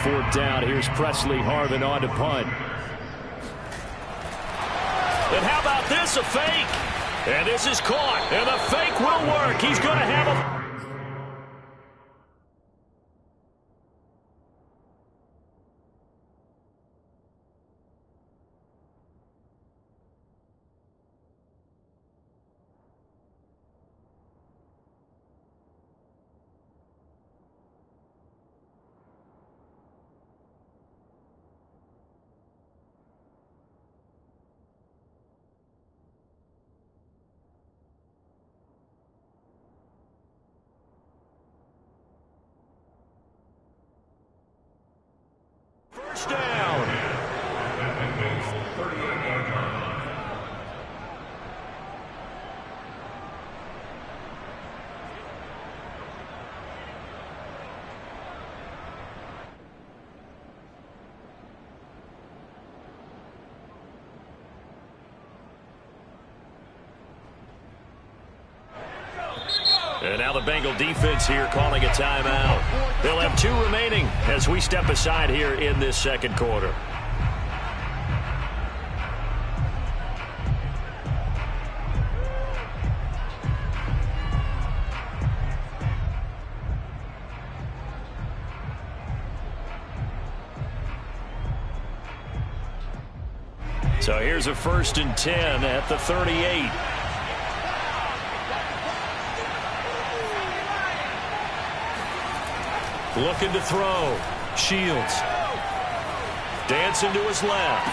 4th down. Here's Presley Harvin on to punt. And how about this, a fake? And this is caught, and the fake will work. He's going to have a... First down. And now the Bengal defense here calling a timeout. They'll have 2 remaining as we step aside here in this second quarter. So here's a 1st and 10 at the 38. Looking to throw. Shields. Dancing to his left.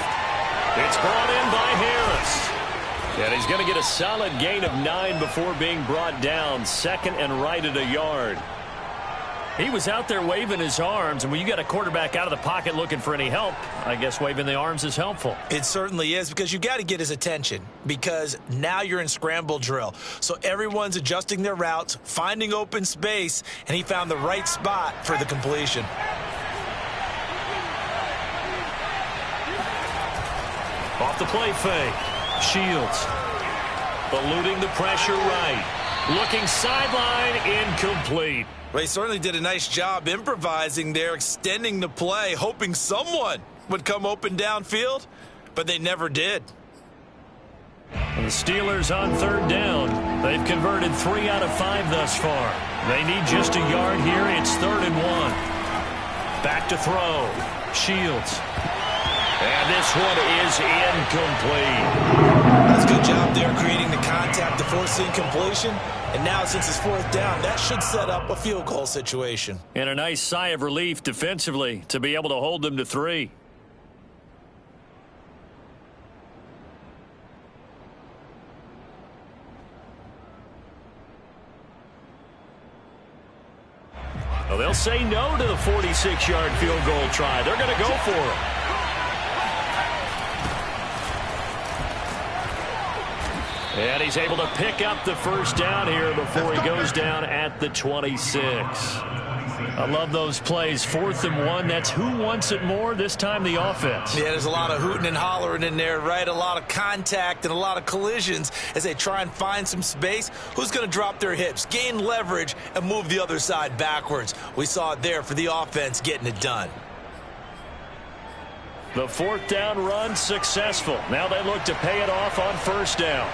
It's brought in by Harris. And he's going to get a solid gain of 9 before being brought down. 2nd and right at a yard. He was out there waving his arms, and when you got a quarterback out of the pocket looking for any help, I guess waving the arms is helpful. It certainly is, because you got to get his attention, because now you're in scramble drill. So everyone's adjusting their routes, finding open space, and he found the right spot for the completion. Off the play fake. Shields. Eluding the pressure right. Looking sideline, incomplete. Well, he certainly did a nice job improvising there, extending the play, hoping someone would come open downfield, but they never did. And the Steelers on 3rd down. They've converted 3 out of 5 thus far. They need just a yard here. It's 3rd and 1. Back to throw. Shields. And this one is incomplete. That's a good job there creating the contact to force the incompletion. And now, since it's 4th down, that should set up a field goal situation. And a nice sigh of relief defensively to be able to hold them to 3. Well, they'll say no to the 46-yard field goal try. They're going to go for it. And he's able to pick up the 1st down here before he goes down at the 26. I love those plays. 4th and 1. That's who wants it more, this time the offense. Yeah, there's a lot of hooting and hollering in there, right? A lot of contact and a lot of collisions as they try and find some space. Who's going to drop their hips, gain leverage, and move the other side backwards? We saw it there for the offense getting it done. The 4th down run successful. Now they look to pay it off on 1st down.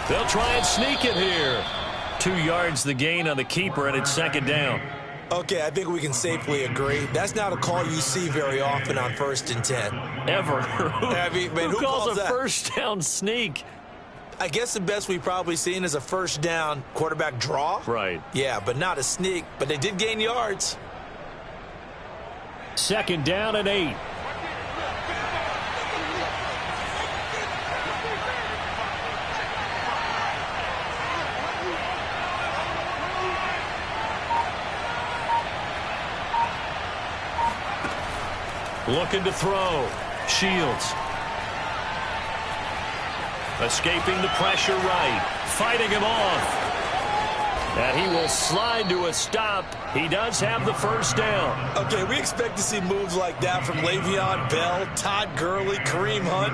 They'll try and sneak it here. 2 yards the gain on the keeper, and it's 2nd down. Okay, I think we can safely agree. That's not a call you see very often on 1st and 10. Ever. Who calls a that? 1st down sneak? I guess the best we've probably seen is a 1st down quarterback draw. Right. Yeah, but not a sneak. But they did gain yards. 2nd down and 8. Looking to throw. Shields. Escaping the pressure right. Fighting him off. And he will slide to a stop. He does have the 1st down. Okay, we expect to see moves like that from Le'Veon Bell, Todd Gurley, Kareem Hunt.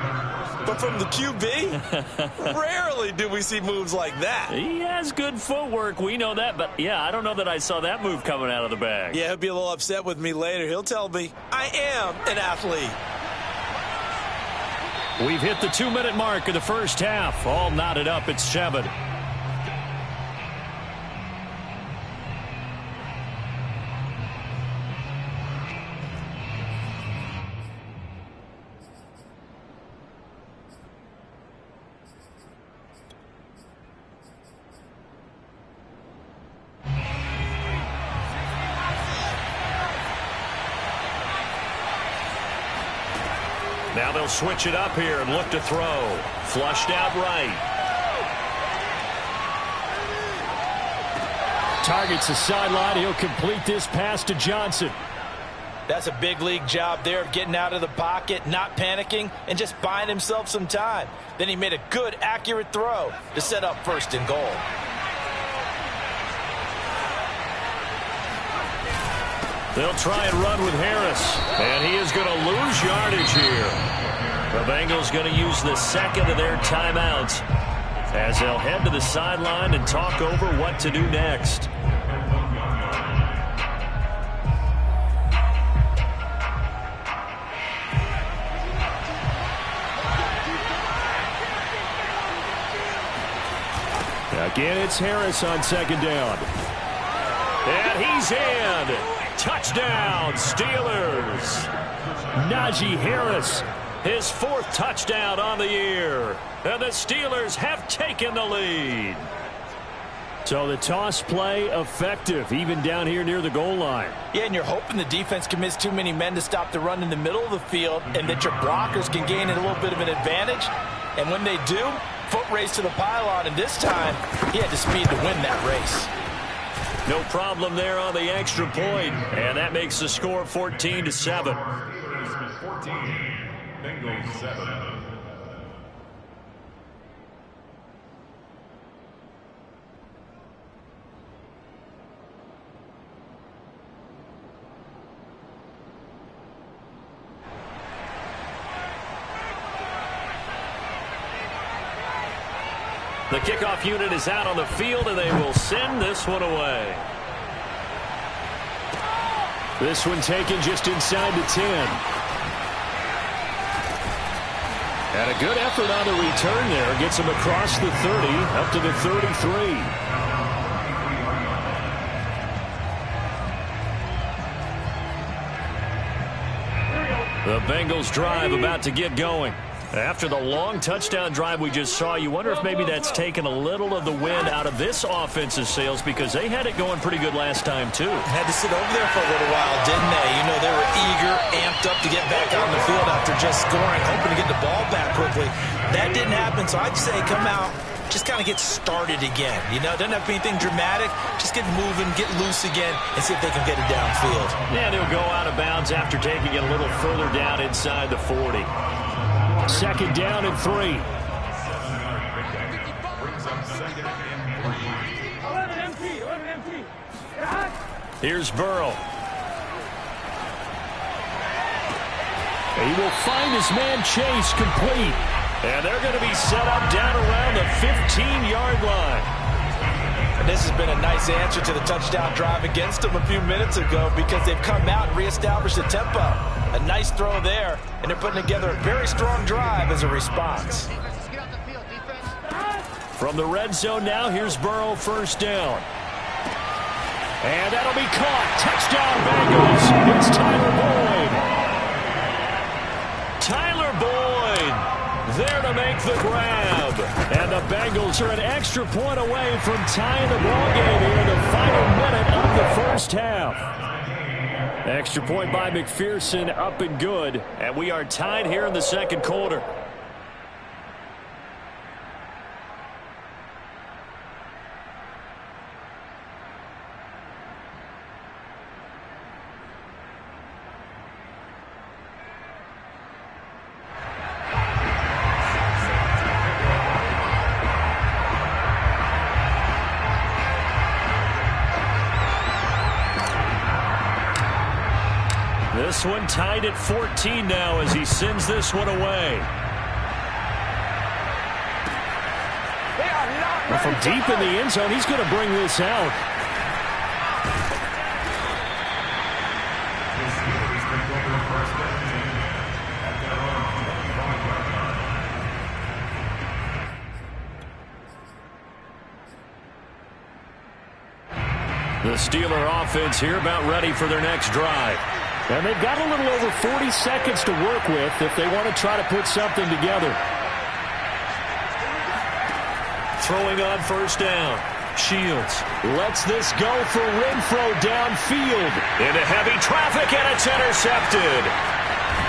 But from the QB, rarely do we see moves like that. He has good footwork. We know that. But, yeah, I don't know that I saw that move coming out of the bag. Yeah, he'll be a little upset with me later. He'll tell me, I am an athlete. We've hit the 2-minute mark of the first half. All knotted up at 7. Now they'll switch it up here and look to throw. Flushed out right. Targets the sideline. He'll complete this pass to Johnson. That's a big league job there of getting out of the pocket, not panicking, and just buying himself some time. Then he made a good, accurate throw to set up 1st and goal. They'll try and run with Harris, and he is going to lose yardage here. The Bengals going to use the second of their timeouts as they'll head to the sideline and talk over what to do next. Again, it's Harris on 2nd down. And he's in. Touchdown, Steelers. Najee Harris, his 4th touchdown on the year. And the Steelers have taken the lead. So the toss play effective, even down here near the goal line. Yeah, and you're hoping the defense can miss too many men to stop the run in the middle of the field and that your blockers can gain a little bit of an advantage. And when they do, foot race to the pylon, and this time he had the speed to win that race. No problem there on the extra point, and that makes the score 14-7. 14, Bengals 7. The kickoff unit is out on the field, and they will send this one away. This one taken just inside the 10. And a good effort on the return there. Gets him across the 30, up to the 33. The Bengals drive about to get going. After the long touchdown drive we just saw, you wonder if maybe that's taken a little of the wind out of this offensive sails, because they had it going pretty good last time, too. Had to sit over there for a little while, didn't they? You know, they were eager, amped up to get back out on the field after just scoring, hoping to get the ball back quickly. That didn't happen, so I'd say come out, just kind of get started again. You know, it doesn't have to be anything dramatic. Just get moving, get loose again, and see if they can get it downfield. Yeah, they'll go out of bounds after taking it a little further down inside the 40. 2nd down and 3. Brings up 2nd and 3. Here's Burrow. He will find his man Chase complete. And they're going to be set up down around the 15-yard line. And this has been a nice answer to the touchdown drive against them a few minutes ago, because they've come out and reestablished the tempo. A nice throw there, and they're putting together a very strong drive as a response. From the red zone now, here's Burrow, 1st down. And that'll be caught. Touchdown, Bengals. It's Tyler Boyd. Tyler Boyd there to make the grab. And the Bengals are an extra point away from tying the ball game here in the final minute of the first half. Extra point by McPherson, up and good. And we are tied here in the 2nd quarter. This one tied at 14 now as he sends this one away. Well, from deep in the end zone, he's going to bring this out. The Steeler offense here about ready for their next drive. And they've got a little over 40 seconds to work with if they want to try to put something together. Throwing on first down. Shields lets this go for Renfro downfield. Into heavy traffic, and it's intercepted.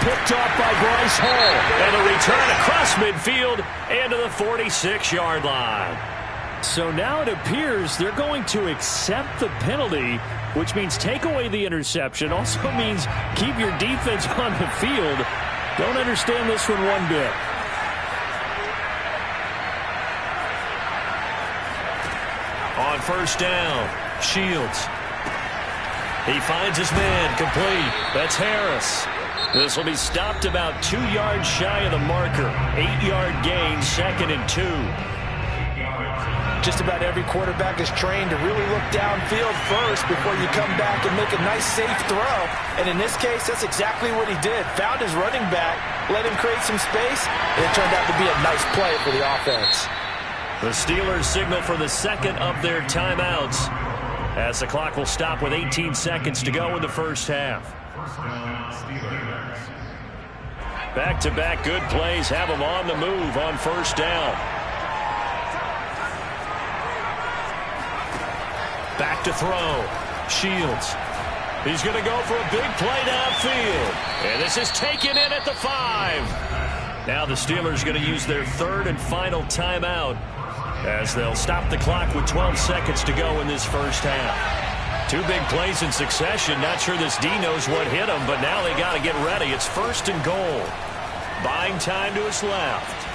Picked off by Bryce Hall. And a return across midfield into the 46-yard line. So now it appears they're going to accept the penalty, which means take away the interception. Also means keep your defense on the field. Don't understand this one one bit. On first down, Shields. He finds his man, complete. That's Harris. This will be stopped about 2 yards shy of the marker. 8-yard gain, 2nd and 2. Just about every quarterback is trained to really look downfield first before you come back and make a nice, safe throw. And in this case, that's exactly what he did. Found his running back, let him create some space, and it turned out to be a nice play for the offense. The Steelers signal for the second of their timeouts as the clock will stop with 18 seconds to go in the first half. Back-to-back good plays have them on the move on first down. Back to throw. Shields. He's going to go for a big play downfield. And this is taken in at the 5. Now the Steelers going to use their third and final timeout as they'll stop the clock with 12 seconds to go in this first half. 2 big plays in succession. Not sure this D knows what hit him, but now they got to get ready. It's first and goal. Buying time to his left.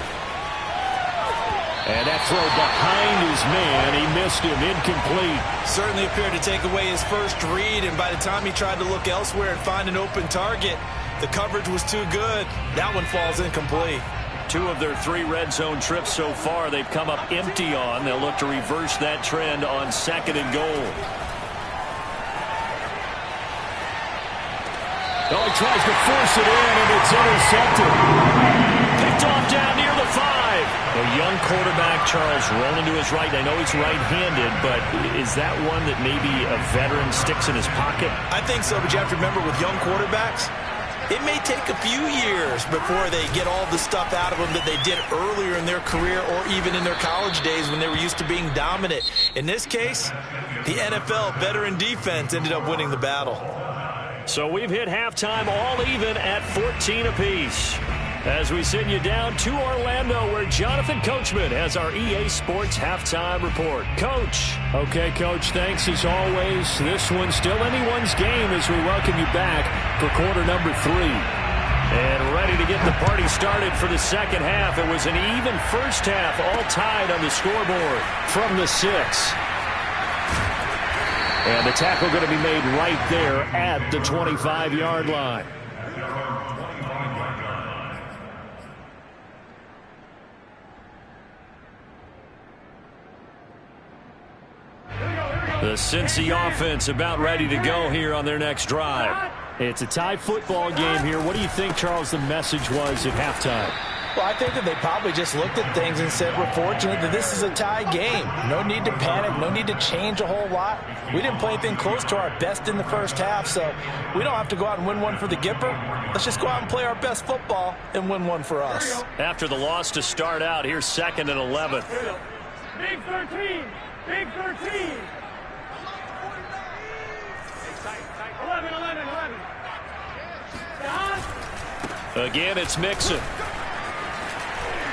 And that throw behind his man, he missed him, incomplete. Certainly appeared to take away his first read, and by the time he tried to look elsewhere and find an open target, the coverage was too good. That one falls incomplete. 2 of their 3 red zone trips so far, they've come up empty on. They'll look to reverse that trend on 2nd and goal. Oh, he tries to force it in, and it's intercepted. Picked off down near the 5. A young quarterback, Charles, rolling to his right. I know he's right-handed, but is that one that maybe a veteran sticks in his pocket? I think so, but you have to remember with young quarterbacks, it may take a few years before they get all the stuff out of them that they did earlier in their career or even in their college days when they were used to being dominant. In this case, the NFL veteran defense ended up winning the battle. So we've hit halftime all even at 14 apiece. As we send you down to Orlando, where Jonathan Coachman has our EA Sports halftime report. Coach. Okay, Coach, thanks as always. This one's still anyone's game as we welcome you back for quarter number 3. And ready to get the party started for the second half. It was an even first half, all tied on the scoreboard from the 6. And the tackle going to be made right there at the 25-yard line. The Cincy offense about ready to go here on their next drive. It's a tie football game here. What do you think, Charles, the message was at halftime? Well, I think that they probably just looked at things and said, we're fortunate that this is a tie game. No need to panic. No need to change a whole lot. We didn't play anything close to our best in the first half, so we don't have to go out and win one for the Gipper. Let's just go out and play our best football and win one for us. After the loss to start out, here's 2nd and 11. Big 13. Big 13. 11. Again, it's Mixon.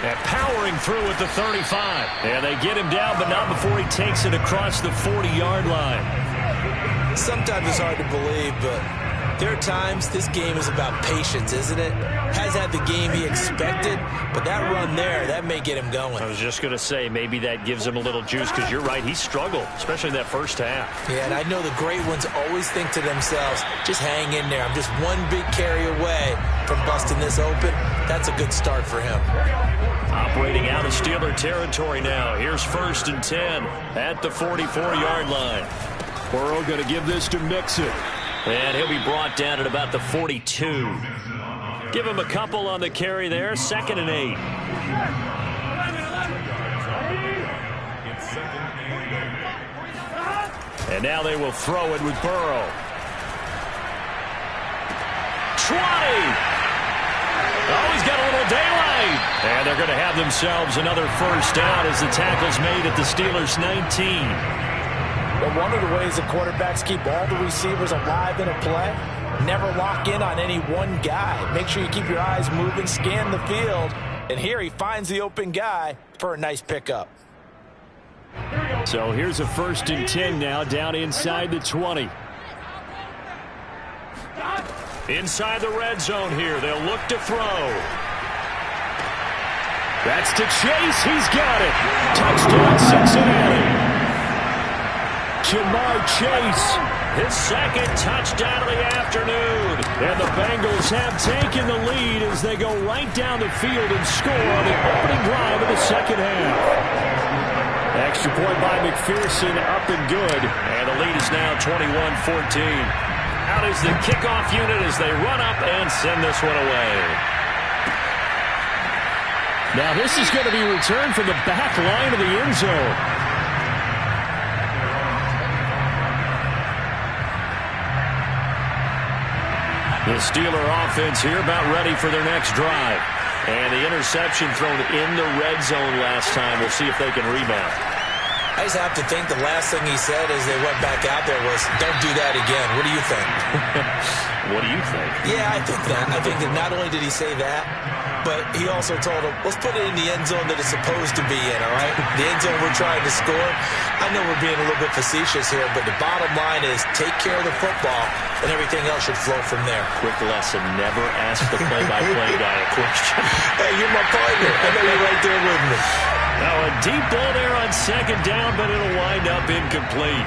And powering through at the 35. And they get him down, but not before he takes it across the 40-yard line. Sometimes it's hard to believe, but there are times this game is about patience, isn't it? Has had the game he expected, but that run there, that may get him going. I was just going to say, maybe that gives him a little juice, because you're right, he struggled, especially in that first half. Yeah, and I know the great ones always think to themselves, just hang in there. I'm just one big carry away from busting this open. That's a good start for him. Operating out of Steeler territory now. Here's 1st and 10 at the 44-yard line. Burrow going to give this to Mixon. And he'll be brought down at about the 42. Give him a couple on the carry there. 2nd and 8. And now they will throw it with Burrow. 20. Oh, he's got a little daylight. And they're going to have themselves another 1st down as the tackle's made at the Steelers' 19. But one of the ways the quarterbacks keep all the receivers alive in a play, never lock in on any one guy. Make sure you keep your eyes moving, scan the field. And here he finds the open guy for a nice pickup. So here's a 1st and 10 now, down inside the 20. Inside the red zone here. They'll look to throw. That's to Chase. He's got it. Touchdown, Cincinnati. Jamar Chase, his 2nd touchdown of the afternoon. And the Bengals have taken the lead as they go right down the field and score on the opening drive of the 2nd half. Extra point by McPherson, up and good. And the lead is now 21-14. Out is the kickoff unit as they run up and send this one away. Now this is going to be returned from the back line of the end zone. The Steeler offense here about ready for their next drive. And the interception thrown in the red zone last time. We'll see if they can rebound. I just have to think the last thing he said as they went back out there was, don't do that again. What do you think? What do you think? Yeah, I think that. I think that not only did he say that, but he also told him, let's put it in the end zone that it's supposed to be in, all right? The end zone we're trying to score. I know we're being a little bit facetious here, but the bottom line is take care of the football, and everything else should flow from there. Quick lesson, never ask the play-by-play guy a question. Hey, you're my partner. I know you're right there with me. Now a deep ball there on 2nd down, but it'll wind up incomplete.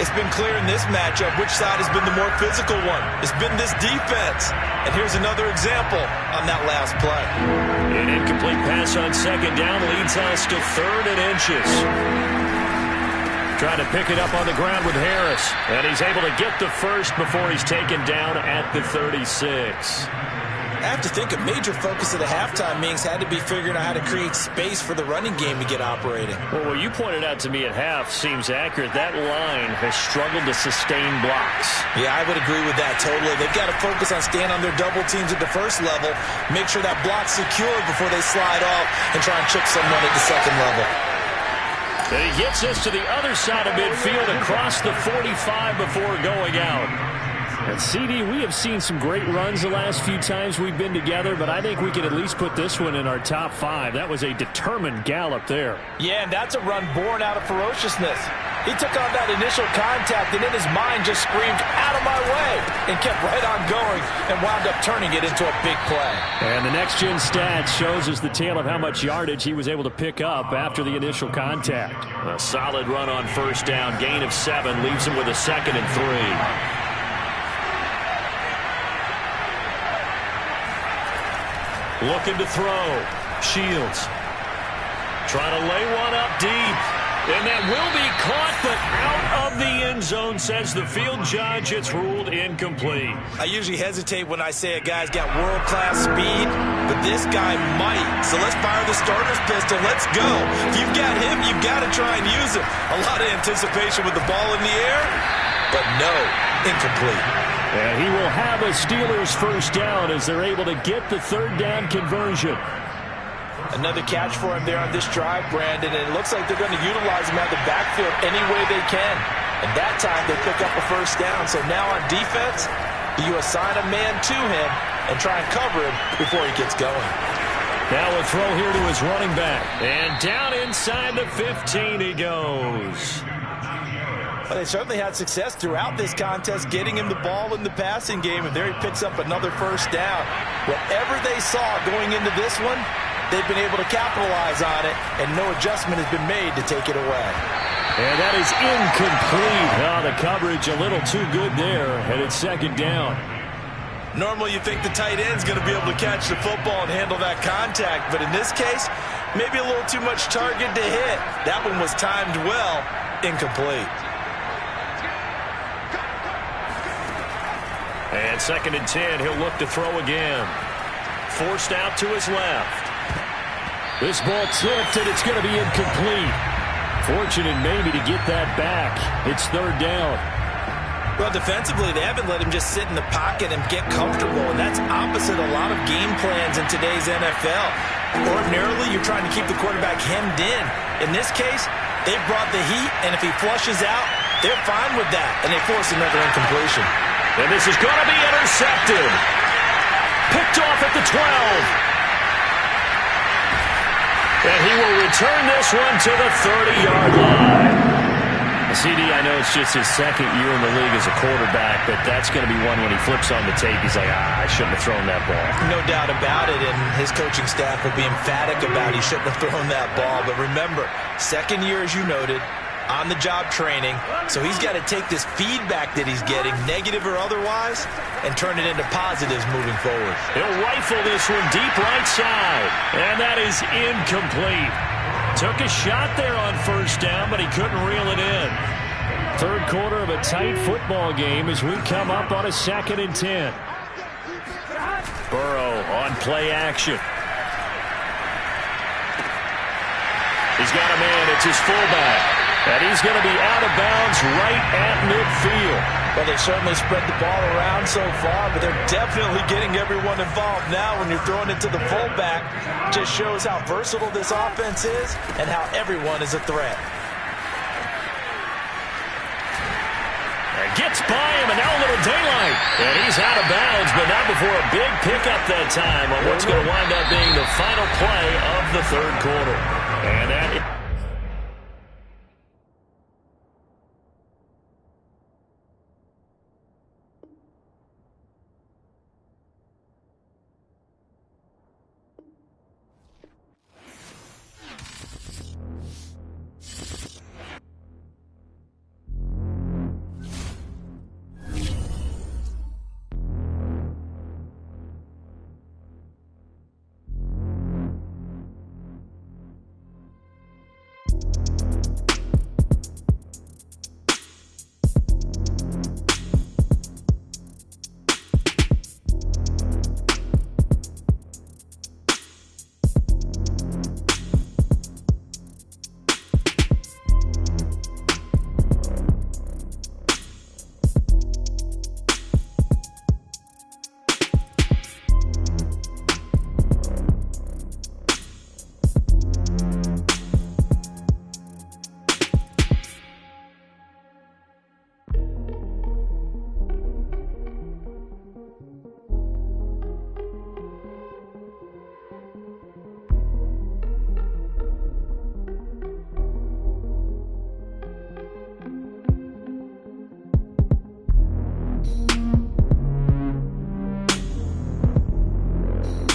It's been clear in this matchup which side has been the more physical one. It's been this defense. And here's another example on that last play. An incomplete pass on 2nd down leads us to 3rd and inches. Trying to pick it up on the ground with Harris. And he's able to get the 1st before he's taken down at the 36. I have to think a major focus of the halftime meetings had to be figuring out how to create space for the running game to get operating. Well, what you pointed out to me at half seems accurate. That line has struggled to sustain blocks. Yeah, I would agree with that totally. They've got to focus on staying on their double teams at the 1st level, make sure that block's secured before they slide off and try and chip someone at the 2nd level. And he gets us to the other side of midfield across the 45 before going out. And CD, we have seen some great runs the last few times we've been together, but I think we can at least put this one in our top 5. That was a determined gallop there. Yeah, and that's a run born out of ferociousness. He took on that initial contact and in his mind just screamed, out of my way, and kept right on going and wound up turning it into a big play. And the next-gen stats shows us the tale of how much yardage he was able to pick up after the initial contact. A solid run on 1st down, gain of 7, leaves him with a 2nd and 3. Looking to throw. Shields. Trying to lay one up deep. And that will be caught, but out of the end zone, says the field judge. It's ruled incomplete. I usually hesitate when I say a guy's got world-class speed, but this guy might. So let's fire the starter's pistol. Let's go. If you've got him, you've got to try and use him. A lot of anticipation with the ball in the air, but no, incomplete. And he will have a Steelers 1st down as they're able to get the 3rd down conversion. Another catch for him there on this drive, Brandon, and it looks like they're going to utilize him out of the backfield any way they can. And that time they pick up a 1st down. So now on defense, you assign a man to him and try and cover him before he gets going. Now a throw here to his running back. And down inside the 15 he goes. Well, they certainly had success throughout this contest getting him the ball in the passing game, and there he picks up another 1st down. Whatever they saw going into this one, they've been able to capitalize on it, and no adjustment has been made to take it away. And that is incomplete. Oh, the coverage a little too good there, and it's 2nd down. Normally you think the tight end's going to be able to catch the football and handle that contact, but in this case, maybe a little too much target to hit. That one was timed well, incomplete. And 2nd and 10, he'll look to throw again. Forced out to his left. This ball tipped, and it's going to be incomplete. Fortunate maybe to get that back. It's 3rd down. Well, defensively, they haven't let him just sit in the pocket and get comfortable, and that's opposite a lot of game plans in today's NFL. Ordinarily, you're trying to keep the quarterback hemmed in. In this case, they've brought the heat, and if he flushes out, they're fine with that, and they force another incompletion. And this is going to be intercepted. Picked off at the 12. And he will return this one to the 30-yard line. CD, I know it's just his 2nd year in the league as a quarterback, but that's going to be one when he flips on the tape, he's like, I shouldn't have thrown that ball. No doubt about it, and his coaching staff will be emphatic about he shouldn't have thrown that ball. But remember, 2nd year, as you noted, on-the-job training, so he's got to take this feedback that he's getting, negative or otherwise, and turn it into positives moving forward. He'll rifle this one deep right side, and that is incomplete. Took a shot there on 1st down, but he couldn't reel it in. 3rd quarter of a tight football game as we come up on a 2nd and 10. Burrow on play action. He's got a man. It's his fullback. And he's going to be out of bounds right at midfield. Well, they certainly spread the ball around so far, but they're definitely getting everyone involved now when you're throwing it to the fullback. Just shows how versatile this offense is and how everyone is a threat. And gets by him, and now a little daylight. And he's out of bounds, but not before a big pickup that time on what's going to wind up being the final play of the 3rd quarter. And that